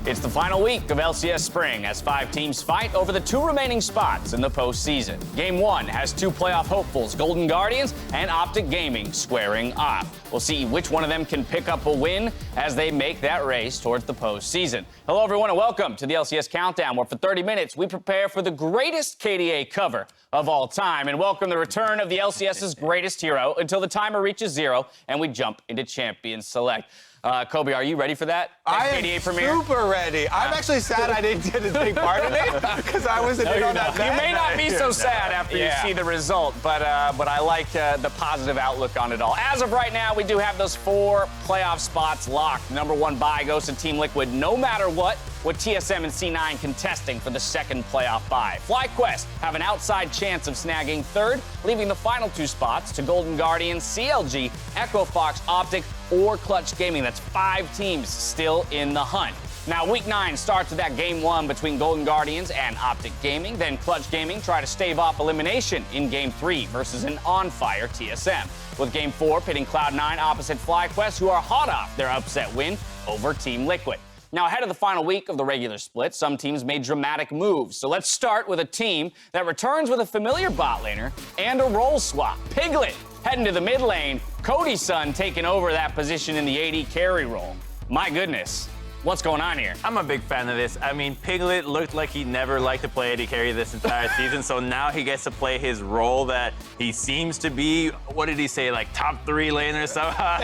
It's the final week of LCS Spring as 5 teams fight over the 2 remaining spots in the postseason. Game 1 has 2 playoff hopefuls, Golden Guardians and OPTIC Gaming, squaring off. We'll see which one of them can pick up a win as they make that race towards the postseason. Hello, everyone, and welcome to the LCS Countdown, where for 30 minutes we prepare for the greatest KDA cover of all time, and welcome the return of the LCS's greatest hero until the timer reaches 0 and we jump into Champions Select. Kobe, are you ready for that? I am super ready. I'm actually sad I didn't get to take part in it because I wasn't in on that. You may not be so sad after you see the result, but I like the positive outlook on it all. As of right now, we do have those 4 playoff spots locked. Number 1 bye goes to Team Liquid no matter what, with TSM and C9 contesting for the 2nd playoff bye. FlyQuest have an outside chance of snagging 3rd, leaving the final 2 spots to Golden Guardians, CLG, Echo Fox, OPTIC, or Clutch Gaming. That's 5 teams still in the hunt. Now, Week 9 starts with that Game 1 between Golden Guardians and OPTIC Gaming. Then Clutch Gaming try to stave off elimination in Game 3 versus an on-fire TSM. With Game 4 pitting Cloud9 opposite FlyQuest, who are hot off their upset win over Team Liquid. Now, ahead of the final week of the regular split, some teams made dramatic moves. So let's start with a team that returns with a familiar bot laner and a role swap. Piglet heading to the mid lane, Cody's son taking over that position in the AD carry role. My goodness. What's going on here? I'm a big fan of this. I mean, Piglet looked like he never liked to play AD carry this entire season, so now he gets to play his role that he seems to be, what did he say, like top 3 laner somehow?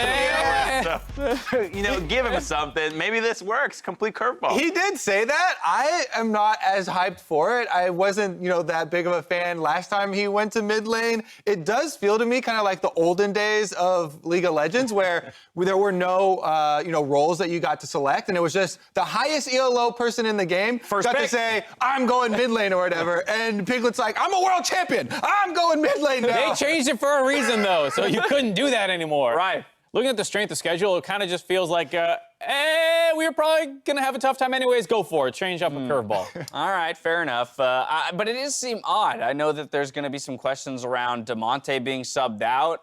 So, you know, give him something. Maybe this works. Complete curveball. He did say that. I am not as hyped for it. I wasn't, that big of a fan last time he went to mid lane. It does feel to me kind of like the olden days of League of Legends where there were no, roles that you got to select, and it was just the highest ELO person in the game got to say, I'm going mid lane or whatever. And Piglet's like, I'm a world champion. I'm going mid lane now. They changed it for a reason, though, so you couldn't do that anymore. Right. Looking at the strength of schedule, it kind of just feels like, we were probably going to have a tough time anyways. Go for it. Change up a curveball. All right, fair enough. But it does seem odd. I know that there's going to be some questions around Demonte being subbed out.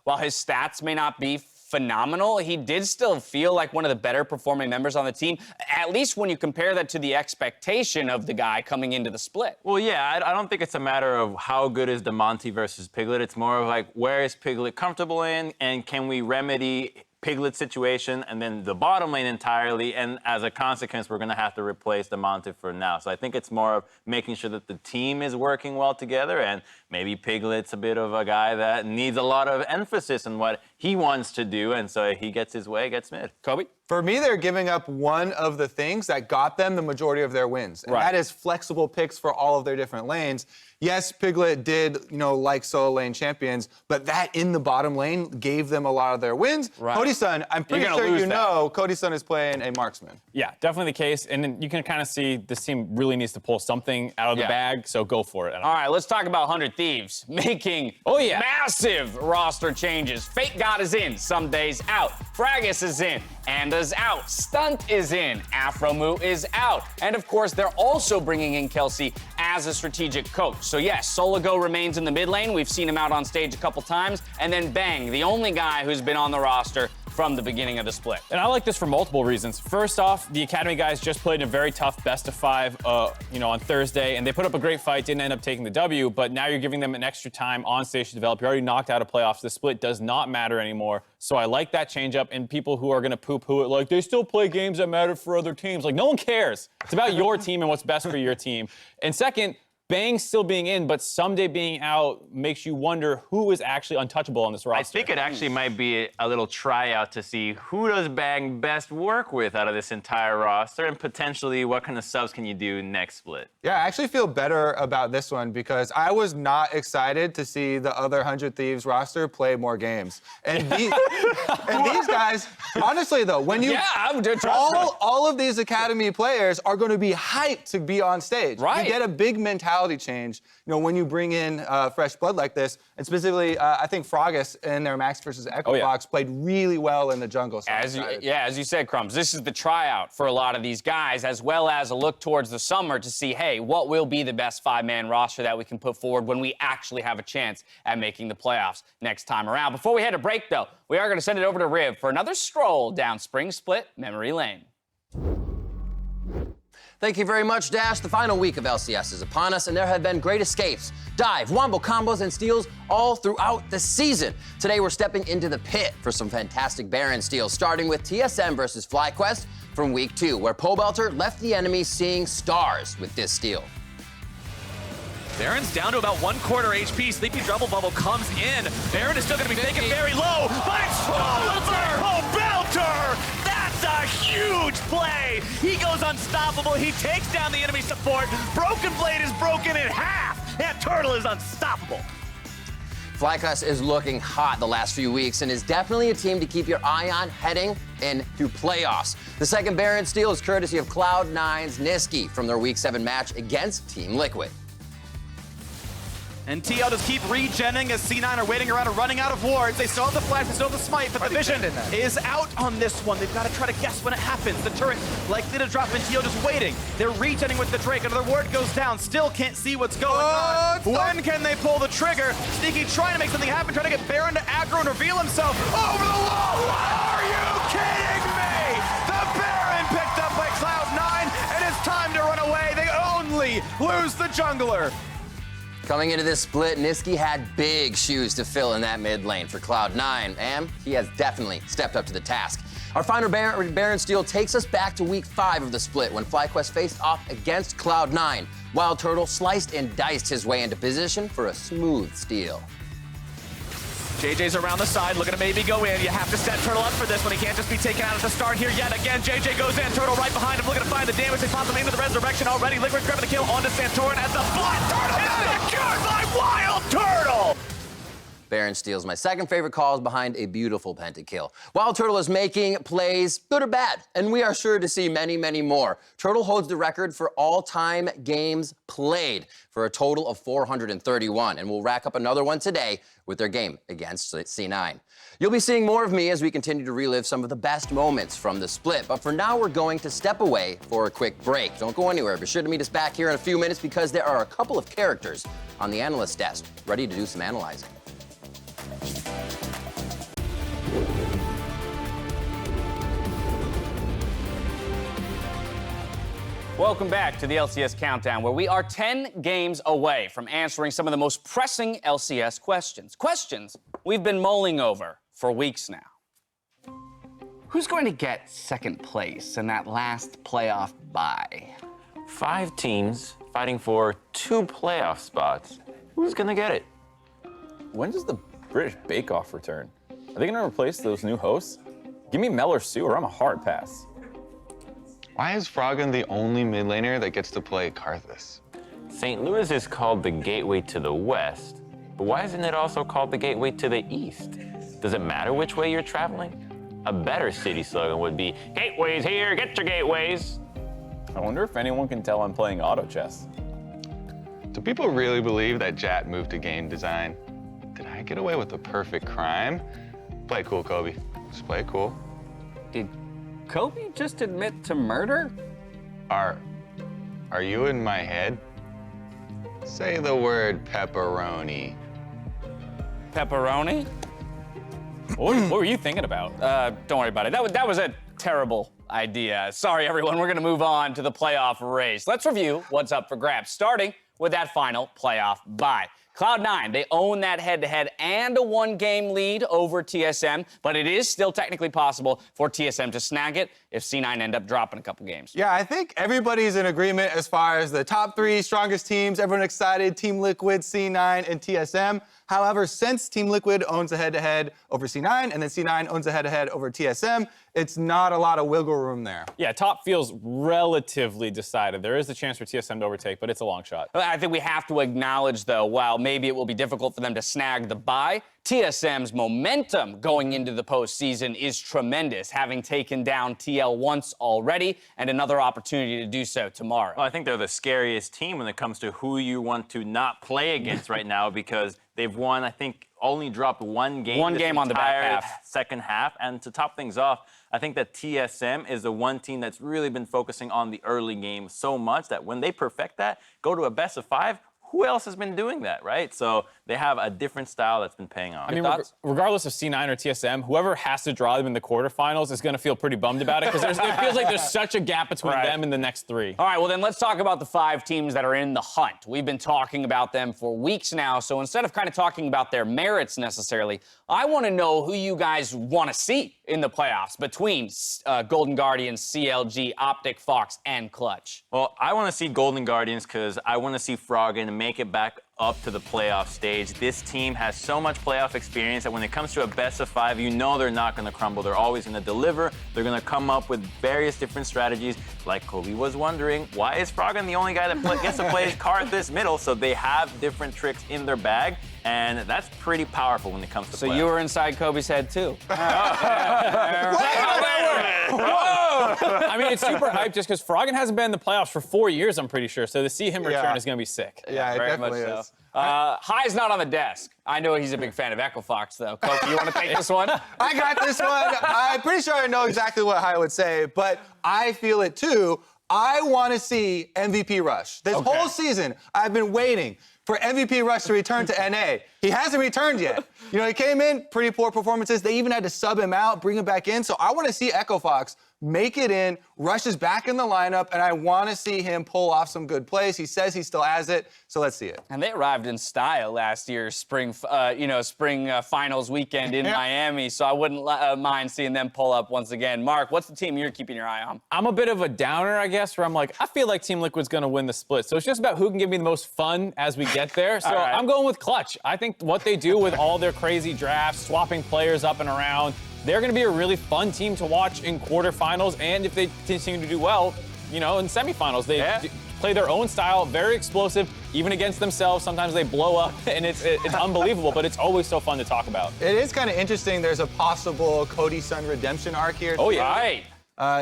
While his stats may not be phenomenal, he did still feel like one of the better performing members on the team, at least when you compare that to the expectation of the guy coming into the split. Well, yeah, I don't think it's a matter of how good is DeMonte versus Piglet. It's more of like, where is Piglet comfortable in, and can we remedy Piglet's situation and then the bottom lane entirely, and as a consequence, we're going to have to replace DeMonte for now. So I think it's more of making sure that the team is working well together, and maybe Piglet's a bit of a guy that needs a lot of emphasis on what he wants to do, and so if he gets his way, gets mid. Kobe? For me, they're giving up one of the things that got them the majority of their wins. And that is flexible picks for all of their different lanes. Yes, Piglet did, like solo lane champions, but that in the bottom lane gave them a lot of their wins. Right. Cody's son, I'm pretty sure Cody's son is playing a marksman. Yeah, definitely the case. And then you can kind of see this team really needs to pull something out of the bag, so go for it. All right, let's talk about 100 Thieves making massive roster changes. Fake God is in, some days out. Fragus is in, Anda's out. Stunt is in, Afromoo is out. And of course, they're also bringing in Kelsey as a strategic coach. So yes, Soligo remains in the mid lane. We've seen him out on stage a couple times. And then Bang, the only guy who's been on the roster from the beginning of the split. And I like this for multiple reasons. First off, the Academy guys just played a very tough best of 5, on Thursday, and they put up a great fight, didn't end up taking the W, but now you're giving them an extra time on stage to develop. You already knocked out of playoffs. The split does not matter anymore. So I like that change up, and people who are gonna poo-poo it like, they still play games that matter for other teams. Like, no one cares. It's about your team and what's best for your team. And second, Bang still being in, but someday being out makes you wonder who is actually untouchable on this roster. I think it actually might be a little tryout to see who does Bang best work with out of this entire roster, and potentially what kind of subs can you do next split. Yeah, I actually feel better about this one because I was not excited to see the other 100 Thieves roster play more games. And these guys, honestly though, when you all of these Academy players are going to be hyped to be on stage. Right. You get a big mentality change, when you bring in fresh blood like this. And specifically, I think Fragus in their Max versus Echo Fox played really well in the jungle. So as you said, Crumbs, this is the tryout for a lot of these guys, as well as a look towards the summer to see, hey, what will be the best 5-man roster that we can put forward when we actually have a chance at making the playoffs next time around. Before we head to break, though, we are going to send it over to Riv for another stroll down Spring Split Memory Lane. Thank you very much, Dash. The final week of LCS is upon us, and there have been great escapes, dive, wombo combos, and steals all throughout the season. Today, we're stepping into the pit for some fantastic Baron steals, starting with TSM versus FlyQuest from week 2, where Pobelter left the enemy seeing stars with this steal. Baron's down to about 1/4 HP. Sleepy Double Bubble comes in. Baron is still going to be taken very low, but it's stolen for Pobelter! That's a huge play! He goes unstoppable. He takes down the enemy support. Broken Blade is broken in half. That Turtle is unstoppable. FlyQuest is looking hot the last few weeks and is definitely a team to keep your eye on heading into playoffs. The second Baron steal is courtesy of Cloud9's Niski from their Week 7 match against Team Liquid. And TL just keep regenning as C9 are waiting around and running out of wards. They still have the flash, they still have the smite, but the vision is out on this one. They've got to try to guess when it happens. The turret likely to drop, and TL just waiting. They're regenning with the Drake. Another ward goes down. Still can't see what's going on. When can they pull the trigger? Sneaky trying to make something happen, trying to get Baron to aggro and reveal himself. Over the wall! Are you kidding me? The Baron picked up by Cloud9, and it's time to run away. They only lose the jungler. Coming into this split, Niski had big shoes to fill in that mid lane for Cloud9, and he has definitely stepped up to the task. Our final Baron steal takes us back to week 5 of the split when FlyQuest faced off against Cloud9. Wild Turtle sliced and diced his way into position for a smooth steal. JJ's around the side, looking to maybe go in. You have to set Turtle up for this one. He can't just be taken out at the start here yet again. JJ goes in, Turtle right behind him, looking to find the damage. They pop him into the resurrection already. Liquid grabbing the kill onto Santorin as the blood Turtle is secured by Wild Turtle! Baron steals my second favorite calls behind a beautiful pentakill. Wild Turtle is making plays, good or bad, and we are sure to see many, many more. Turtle holds the record for all-time games played for a total of 431, and will rack up another one today with their game against C9. You'll be seeing more of me as we continue to relive some of the best moments from the split, but for now we're going to step away for a quick break. Don't go anywhere. Be sure to meet us back here in a few minutes because there are a couple of characters on the analyst desk ready to do some analyzing. Welcome back to the LCS Countdown, where we are 10 games away from answering some of the most pressing LCS questions. Questions we've been mulling over for weeks now. Who's going to get second place in that last playoff bye? 5 teams fighting for 2 playoff spots. Who's gonna get it? When does the British Bake Off return? Are they gonna replace those new hosts? Give me Mel or Sue, or I'm a hard pass. Why is Froggen the only mid laner that gets to play Karthus? St. Louis is called the gateway to the west, but why isn't it also called the gateway to the east? Does it matter which way you're traveling? A better city slogan would be, gateways here, get your gateways. I wonder if anyone can tell I'm playing auto chess. Do people really believe that Jat moved to game design? Did I get away with the perfect crime? Play cool, Kobe. Just play it cool. Did Kobe just admit to murder? Are you in my head? Say the word pepperoni. Pepperoni? What were you thinking about? Don't worry about it. That was a terrible idea. Sorry, everyone. We're going to move on to the playoff race. Let's review what's up for grabs, starting with that final playoff bye. Cloud9, they own that head-to-head and a 1-game lead over TSM, but it is still technically possible for TSM to snag it if C9 end up dropping a couple games. Yeah, I think everybody's in agreement as far as the top 3 strongest teams. Everyone excited, Team Liquid, C9, and TSM. However, since Team Liquid owns a head-to-head over C9, and then C9 owns a head-to-head over TSM, it's not a lot of wiggle room there. Yeah, top feels relatively decided. There is a chance for TSM to overtake, but it's a long shot. I think we have to acknowledge, though, while maybe it will be difficult for them to snag the bye, TSM's momentum going into the postseason is tremendous, having taken down TL once already and another opportunity to do so tomorrow. Well, I think they're the scariest team when it comes to who you want to not play against right now because they've won, I think, only dropped 1 game. One game on the back half. Second half. And to top things off, I think that TSM is the one team that's really been focusing on the early game so much that when they perfect that, go to a best of 5, who else has been doing that, right? So they have a different style that's been paying off. I mean, regardless of C9 or TSM, whoever has to draw them in the quarterfinals is going to feel pretty bummed about it because it feels like there's such a gap between them and the next three. All right, well then let's talk about the 5 teams that are in the hunt. We've been talking about them for weeks now, so instead of kind of talking about their merits necessarily, I want to know who you guys want to see in the playoffs between Golden Guardians, CLG, OPTIC, Fox, and Clutch. Well, I want to see Golden Guardians because I want to see Froggen make it back up to the playoff stage. This team has so much playoff experience that when it comes to a best of 5, you know they're not going to crumble. They're always going to deliver. They're going to come up with various different strategies. Like Kobe was wondering, why is Froggen the only guy that gets to play card this middle? So they have different tricks in their bag, and that's pretty powerful when it comes to So playoffs. you were inside Kobe's head too. I mean, it's super hyped just because Froggen hasn't been in the playoffs for 4 years, I'm pretty sure. So to see him return is going to be sick. Yeah, it Very definitely much is. so. High's not on the desk. I know he's a big fan of Echo Fox, though. Kobe, you want to take this one? I got this one. I'm pretty sure I know exactly what Hai would say, but I feel it too. I want to see MVP Rush. This whole season, I've been waiting for MVP Rush to return to NA. He hasn't returned yet. You know, he came in, pretty poor performances. They even had to sub him out, bring him back in. So I want to see Echo Fox make it in. Rush is back in the lineup, and I want to see him pull off some good plays. He says he still has it, so let's see it. And they arrived in style last year's spring finals weekend in Miami, so I wouldn't mind seeing them pull up once again. Mark, what's the team you're keeping your eye on? I'm a bit of a downer, I guess, where I'm like, I feel like Team Liquid's going to win the split. So it's just about who can give me the most fun as we get there. So right. I'm going with Clutch. I think what they do with all their crazy drafts, swapping players up and around, they're going to be a really fun team to watch in quarterfinals, and if they continue to do well, you know, in semifinals. They play their own style, very explosive, even against themselves. Sometimes they blow up, and it's unbelievable, but it's always so fun to talk about. It is kind of interesting. There's a possible Cody Sun redemption arc here. Oh, yeah. Right.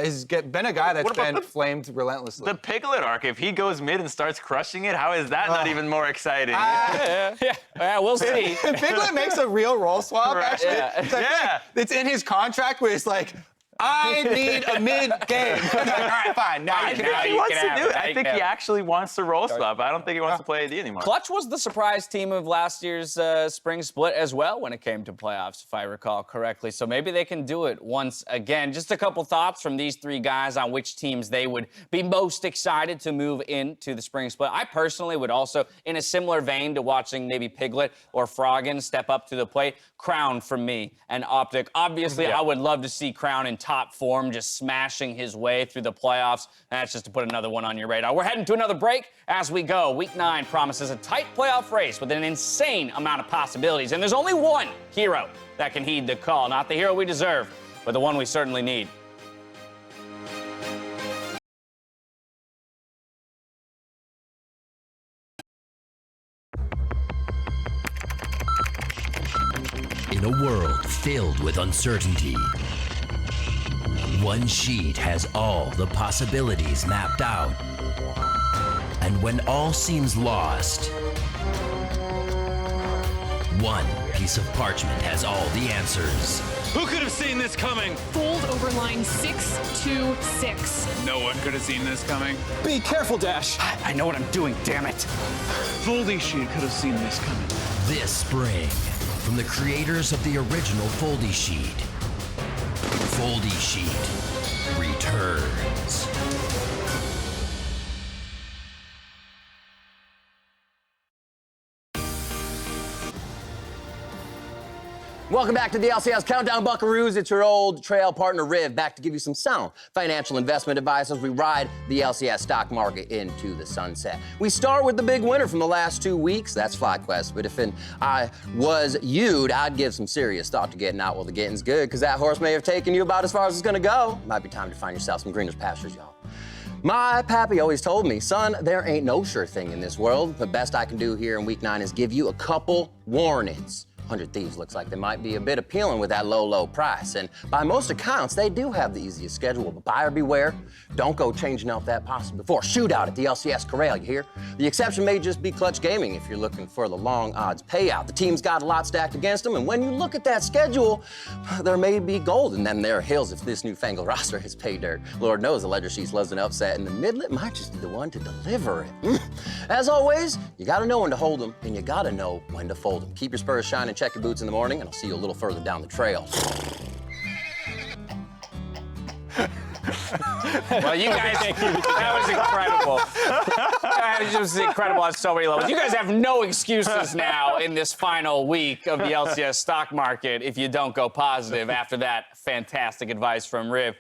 He's been a guy that's been flamed relentlessly. The Piglet arc, if he goes mid and starts crushing it, how is that not even more exciting? Yeah, we'll see. Piglet makes a real role swap, actually. Yeah. It's like, it's in his contract where it's like, I need a mid-game. All right, fine. Now you can have it. He wants to have do it. it. I think he actually wants to roll swap. I don't think he wants to play AD anymore. Clutch was the surprise team of last year's spring split as well when it came to playoffs, if I recall correctly. So maybe they can do it once again. Just a couple thoughts from these 3 guys on which teams they would be most excited to move into the spring split. I personally would also, in a similar vein to watching maybe Piglet or Froggen step up to the plate, Crown from me and OPTIC. Obviously, I would love to see Crown in top form, just smashing his way through the playoffs. And that's just to put another one on your radar. We're heading to another break as we go. Week 9 promises a tight playoff race with an insane amount of possibilities. And there's only one hero that can heed the call. Not the hero we deserve, but the one we certainly need. In a world filled with uncertainty, one sheet has all the possibilities mapped out. And when all seems lost, one piece of parchment has all the answers. Who could have seen this coming? Fold over line 626. No one could have seen this coming. Be careful, Dash. I know what I'm doing, damn it. Foldy Sheet could have seen this coming. This spring, from the creators of the original Foldy Sheet, Foldy Sheet returns. Welcome back to the LCS Countdown, Buckaroos. It's your old trail partner, Riv, back to give you some sound financial investment advice as we ride the LCS stock market into the sunset. We start with the big winner from the last 2 weeks. That's FlyQuest. But if I was you'd, I'd give some serious thought to getting out while the getting's good, because that horse may have taken you about as far as it's going to go. Might be time to find yourself some greener pastures, y'all. My pappy always told me, son, there ain't no sure thing in this world. The best I can do here in week 9 is give you a couple warnings. 100 Thieves looks like they might be a bit appealing with that low price. And by most accounts, they do have the easiest schedule, but buyer beware. Don't go changing out that possible before shootout at the LCS Corral, you hear? The exception may just be Clutch Gaming if you're looking for the long odds payout. The team's got a lot stacked against them, and when you look at that schedule, there may be gold in them there hills if this newfangled roster hits pay dirt. Lord knows the ledger sheets loves an upset, and the midlet might just be the one to deliver it. As always, you gotta know when to hold them, and you gotta know when to fold them. Keep your spurs shining, check your boots in the morning, and I'll see you a little further down the trail. Well, you guys, that was incredible. That was incredible on so many levels. You guys have no excuses now in this final week of the LCS stock market if you don't go positive after that fantastic advice from Riv.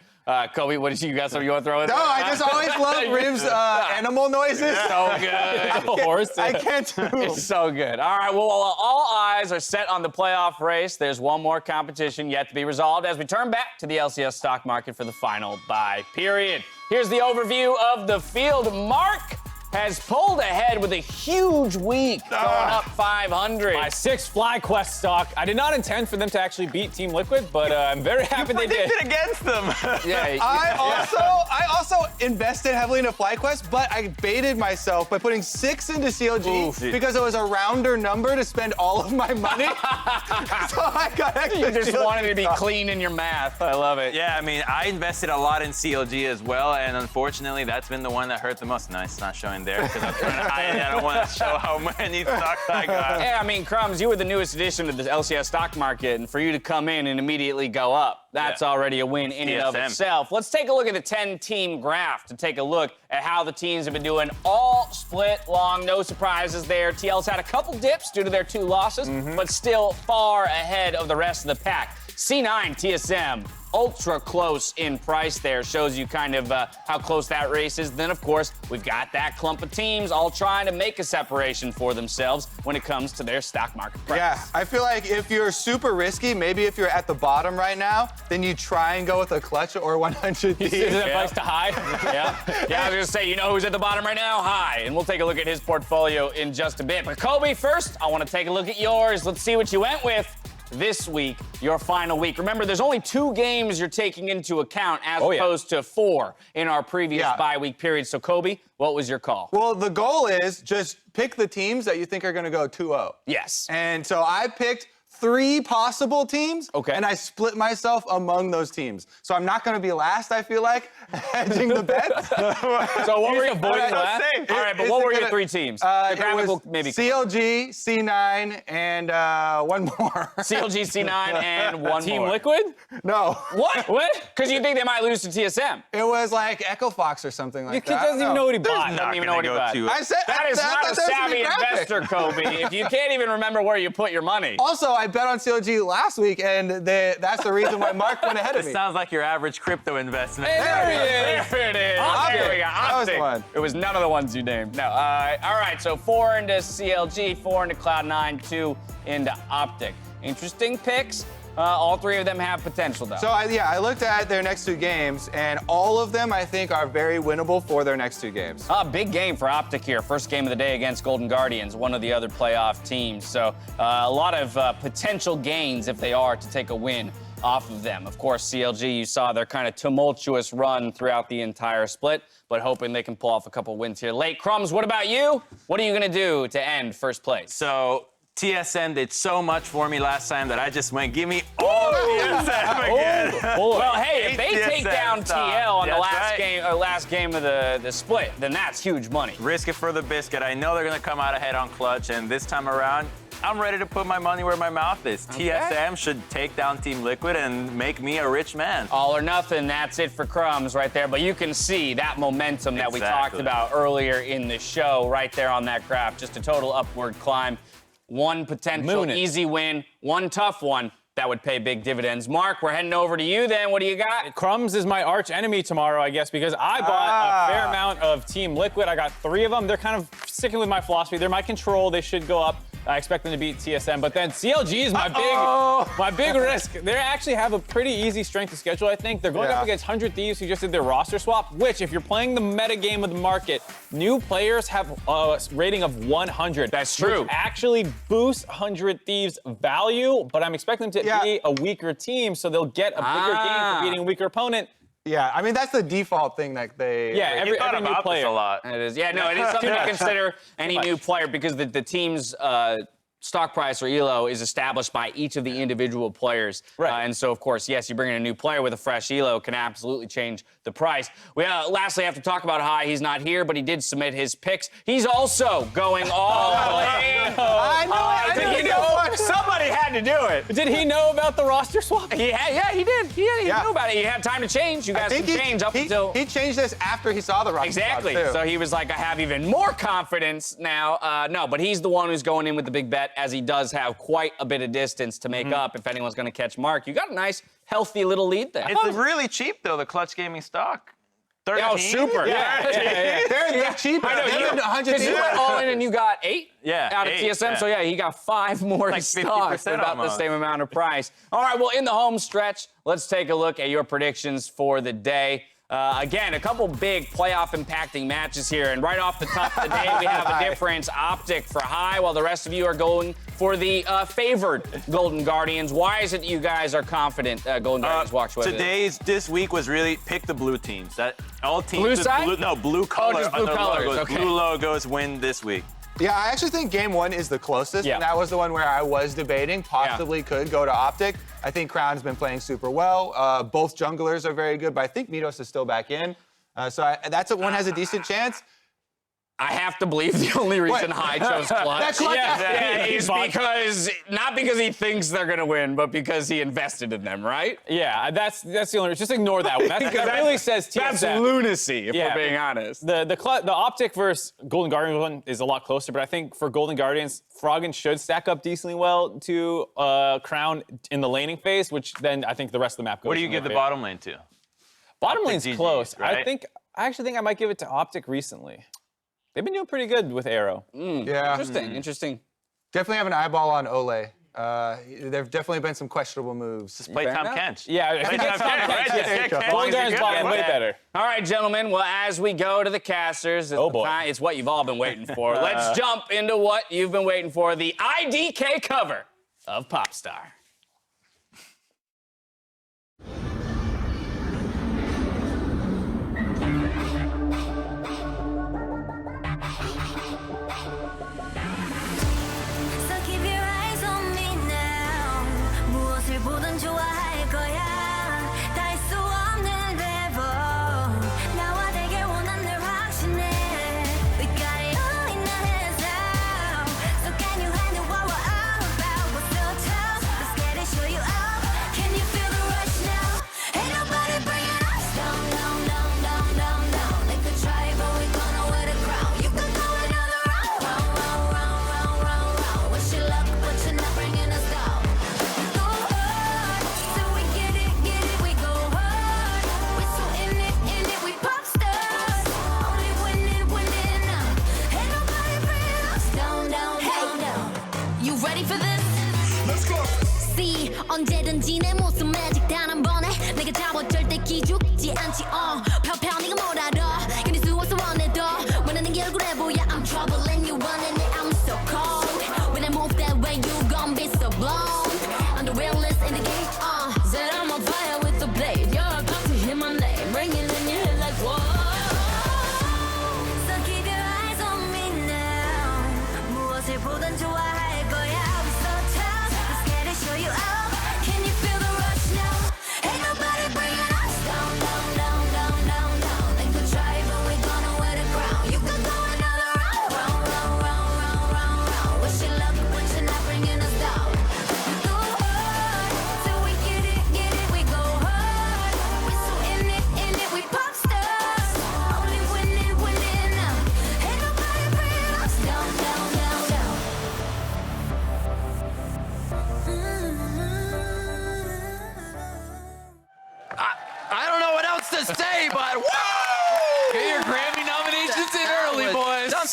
Kobe, what did you got? Something you want to throw in? No, I just always love Riv's animal noises. So good. Horse. I can't do It's so good. All right, well, all eyes are set on the playoff race. There's one more competition yet to be resolved as we turn back to the LCS stock market for the final buy period. Here's the overview of the field. Mark has pulled ahead with a huge week, going up 500. My 6 FlyQuest stock. I did not intend for them to actually beat Team Liquid, but I'm very happy they did. Predicted against them. Yeah, I also invested heavily into FlyQuest, but I baited myself by putting 6 into CLG because it was a rounder number to spend all of my money. So I got extra. you just CLG. wanted to be clean in your math. I love it. Yeah, I mean, I invested a lot in CLG as well, and unfortunately, that's been the one that hurt the most. No, it's not showing there because I'm trying to hide it. I don't want to show how many stocks I got. Yeah, I mean, Crumbs, you were the newest addition to the LCS stock market, and for you to come in and immediately go up, that's already a win in and of itself. Let's take a look at the 10-team graph to take a look at how the teams have been doing all split long. No surprises there. TL's had a couple dips due to their 2 losses, but still far ahead of the rest of the pack. C9, TSM, ultra close in price there. Shows you kind of how close that race is. Then, of course, we've got that clump of teams all trying to make a separation for themselves when it comes to their stock market price. Yeah, I feel like if you're super risky, maybe if you're at the bottom right now, then you try and go with a clutch or 100 Thieves. Is it a place to hide? Yeah, I was gonna say, you know who's at the bottom right now? Hi, and we'll take a look at his portfolio in just a bit. But Kobe, first, I want to take a look at yours. Let's see what you went with this week, your final week. Remember, there's only 2 games you're taking into account as opposed to 4 in our previous bye week period. So, Kobe, what was your call? Well, the goal is just pick the teams that you think are going to go 2-0. Yes. And so I picked 3 possible teams, Okay. and I split myself among those teams. So I'm not going to be last, I feel like, hedging the bets. So what were you avoiding All last? All right, but what were your 3 teams? The It graphical, was maybe. CLG, C9, and one more. CLG, C9, and one Team more. Liquid? No. What? Because you think they might lose to TSM. It was like Echo Fox or something like The kid that. I doesn't don't even know what he bought. Doesn't even know what he bought. I said That is I not thought a that was savvy the graphic. investor, Kobe. If you can't even remember where you put your money. Also, I bet on CLG last week, and that's the reason why Mark went ahead of This me. sounds like your average crypto investment. There it is. Optic. There we go. That was Optic. fun. It was none of the ones you named. No. All right, so 4 into CLG, 4 into Cloud9, 2 into Optic. Interesting picks. All 3 of them have potential, though. So, I looked at their next 2 games, and all of them, I think, are very winnable for their next 2 games. Big game for Optic here. First game of the day against Golden Guardians, one of the other playoff teams. So a lot of potential gains if they are to take a win off of them. Of course, CLG, you saw their kind of tumultuous run throughout the entire split, but hoping they can pull off a couple wins here late. Crumbs, what about you? What are you going to do to end first place? So TSM did so much for me last time that I just went, give me all TSM again. Well, hey, if they take TSM down stock. TL on the That's last game of the split, then that's huge money. Risk it for the biscuit. I know they're going to come out ahead on clutch, and this time around, I'm ready to put my money where my mouth is. TSM should take down Team Liquid and make me a rich man. All or nothing, that's it for Crumbs right there. But you can see that momentum that we talked about earlier in the show right there on that graph. Just a total upward climb. One potential easy win, one tough one. That would pay big dividends. Mark, we're heading over to you then. What do you got? Crumbs is my arch enemy tomorrow, I guess, because I bought a fair amount of Team Liquid. I got 3 of them. They're kind of sticking with my philosophy. They're my control. They should go up. I expect them to beat TSM, but then CLG is my big risk. They actually have a pretty easy strength of schedule, I think. They're going up against 100 Thieves, who just did their roster swap, which, if you're playing the meta game of the market, new players have a rating of 100. That's true. Which actually boosts 100 Thieves value, but I'm expecting them to be a weaker team, so they'll get a bigger game for beating a weaker opponent. Yeah, I mean, that's the default thing that they... Yeah, every new player. a lot. It is. Yeah, no, it is something to consider any new player because the team's stock price or ELO is established by each of the individual players. Right. And so, of course, yes, you bring in a new player with a fresh ELO can absolutely change the price. We lastly have to talk about High. He's not here, but he did submit his picks. He's also going all in. I know Did he know? Somebody had to do it. Did he know about the roster swap? He did. He knew about it. He had time to change. You guys can change up until... He changed this after he saw the roster Exactly. swap, too. So he was like, I have even more confidence now. No, but he's the one who's going in with the big bet, as he does have quite a bit of distance to make up if anyone's going to catch Mark. You got a nice, healthy little lead there. It's really cheap, though, the Clutch Gaming stock. 13? Oh, super. Yeah. They're cheaper. I know, because you went all in and you got 8 out of 8, TSM. yeah. So, yeah, he got 5 more Like stocks 50% for about the almost. same amount of price. All right, well, in the home stretch, let's take a look at your predictions for the day. Again, a couple big playoff-impacting matches here, and right off the top of the day, we have a difference. OPTIC for High, while the rest of you are going for the favored Golden Guardians. Why is it that you guys are confident Golden Guardians walks away with it? This week was really pick the blue teams. That all teams. Blue just side? Blue color. just blue on their colors, logos. okay. Blue logos win this week. Yeah, I actually think game 1 is the closest, Yeah. and that was the one where I was debating possibly could go to OPTIC. I think Crown's been playing super well. Both junglers are very good, but I think Midos is still back in. That's one has a decent chance. I have to believe the only reason High chose Clutch. That Clutch is because, not because he thinks they're going to win, but because he invested in them, right? Yeah, that's the only reason. Just ignore that one. That really says TSM. That's lunacy, if we're being honest. The OPTIC versus Golden Guardians one is a lot closer, but I think for Golden Guardians, Froggen should stack up decently well to Crown in the laning phase, which then I think the rest of the map goes. What do you give the bottom lane to? Bottom lane's GG, close. right? I actually think I might give it to OPTIC recently. They've been doing pretty good with Arrow. Yeah. Interesting. Definitely have an eyeball on Ole. There have definitely been some questionable moves. Just play Fair Tom enough. Kench. Yeah, Play Tom Kench, right? Yeah, Kench Golden is Guardians good. bottom way better. All right, gentlemen. Well, as we go to the casters, it's what you've all been waiting for. Let's jump into what you've been waiting for, the IDK cover of Popstar. So keep your eyes on me now. 무엇을 보든 좋아할 거야. 다 할 수 없는 대본. 나와 되길 원한 늘 확신해. We got it all in our hands now. So can you handle what we're all about? What's so tough? Let's get it, show you out. Can you feel the rush now? Ain't nobody bringing us down, down, down, down, down, down. They could try, but we gonna wear the crown. You can go another round, round, round, round, round, round, round. Wish you luck, but you're not bringing us down. Go hard, till we get it, we go hard. We're so in it, we pop stars. Only winning, winning now. Ain't nobody bringing us down, down, down, down. You ready for this? Let's go. See, 언제든지 내 모습 매직 단 한 번에 내가 잡아 절대 기죽지 않지. 펴펴 네가 뭘 알아? 견딜 수 없어 원해도 원하는 게 얼굴에 보여. I'm trouble and you running it. I'm so cold. When I move that way, you gon' be so blown. I'm the realest in the game. Said I'm on fire with the blade. You're about to hear my name, ringing in your head like whoa. So keep your eyes on me now. 무엇을 보든 좋아할 거야. We're so tough. Let's get it, show you out. Can you feel the rush now? Ain't nobody bringing us down, down, down, down, down.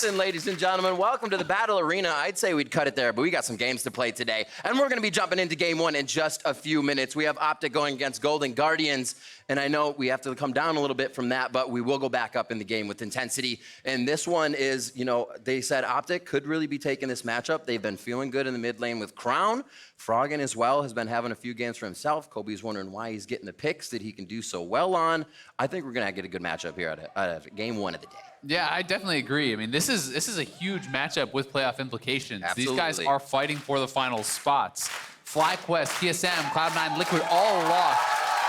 Listen, ladies and gentlemen, welcome to the Battle Arena. I'd say we'd cut it there, but we got some games to play today. And we're going to be jumping into game one in just a few minutes. We have OPTIC going against Golden Guardians. And I know we have to come down a little bit from that, but we will go back up in the game with intensity. And this one is, you know, they said OPTIC could really be taking this matchup. They've been feeling good in the mid lane with Crown. Froggen as well has been having a few games for himself. Kobe's wondering why he's getting the picks that he can do so well on. I think we're going to get a good matchup here out of game one of the day. Yeah, I definitely agree. I mean, this is a huge matchup with playoff implications. Absolutely. These guys are fighting for the final spots. FlyQuest, TSM, Cloud9, Liquid all lost.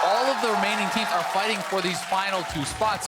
All of the remaining teams are fighting for these final two spots.